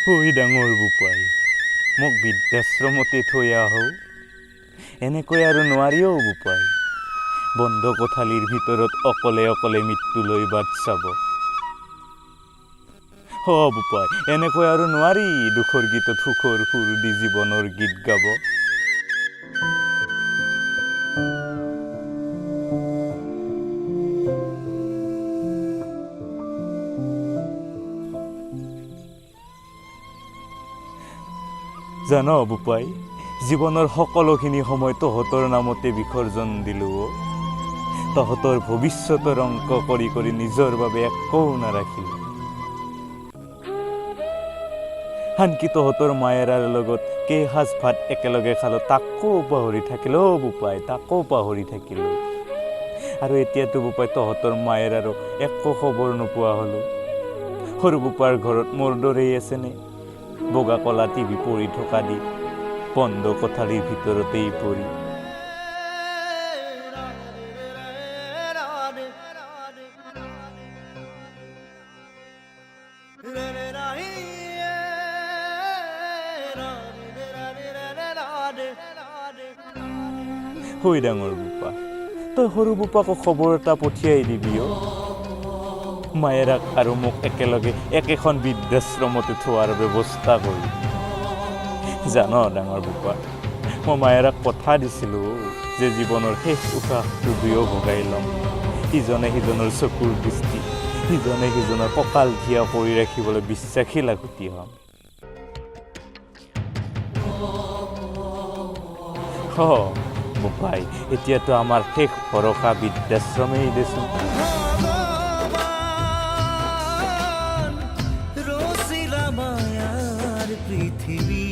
ঐ ডাঙৰ বোপাই, মোক বৃদ্ধাশ্ৰমতে থৈ আহো। এনেকৈ আৰু নোৱাৰিও বোপাই, বন্ধ কোঠালিৰ ভিতৰত অকলে অকলে মৃত্যুলৈ বাট চাব। বোপাই, এনেকৈ আৰু নোৱাৰি দুখৰ গীতত সুখৰ সুৰ দি জীৱনৰ গীত গাব। জান বোপাই, জীৱনৰ সকলোখিনি সময় তহঁতৰ নামতে বিসৰ্জন দিলোঁ। তহঁতৰ ভৱিষ্যতৰ অংক কৰি কৰি নিজৰ বাবে একো নাৰাখিলোঁ। আনকি তহঁতৰ মায়েৰাৰ লগত কেইসাঁজ ভাত একেলগে খালোঁ তাকো পাহৰি থাকিলোঁ। বোপাই, তাকো পাহৰি থাকিলোঁ। আৰু এতিয়াতো বোপাই তহঁতৰ মায়েৰাৰো একো খবৰ নোপোৱা হ'লোঁ। সৰু বোপাৰ ঘৰত মোৰ দৰেই আছেনে? বগা কলা টিভি পৰি থকা দি বন্ধ কোঠালিৰ ভিতৰতেই পৰি। হৈ ডাঙৰ বোপা, তই সৰু বোপাকো খবৰ এটা পঠিয়াই দিবি অ'। মায়েৰাক আৰু মোক একেলগে একেখন বৃদ্ধাশ্ৰমতে থোৱাৰ ব্যৱস্থা কৰি। জান ডাঙৰ বোপা, মই মায়েৰাক কথা দিছিলোঁ যে জীৱনৰ শেষ উশাহটো দুয়ো ভগাই ল'ম। ইজনে সিজনৰ চকুৰ দৃষ্টি, সিজনে সিজনৰ কঁকাল থিয় কৰি ৰাখিবলৈ বিশ্বাসী লাগতি হ'ম। বোপাই, এতিয়াতো আমাৰ শেষ ভৰসা বৃদ্ধাশ্ৰমেই দেচোন। ৰসিলা মায়াৰ পৃথিবী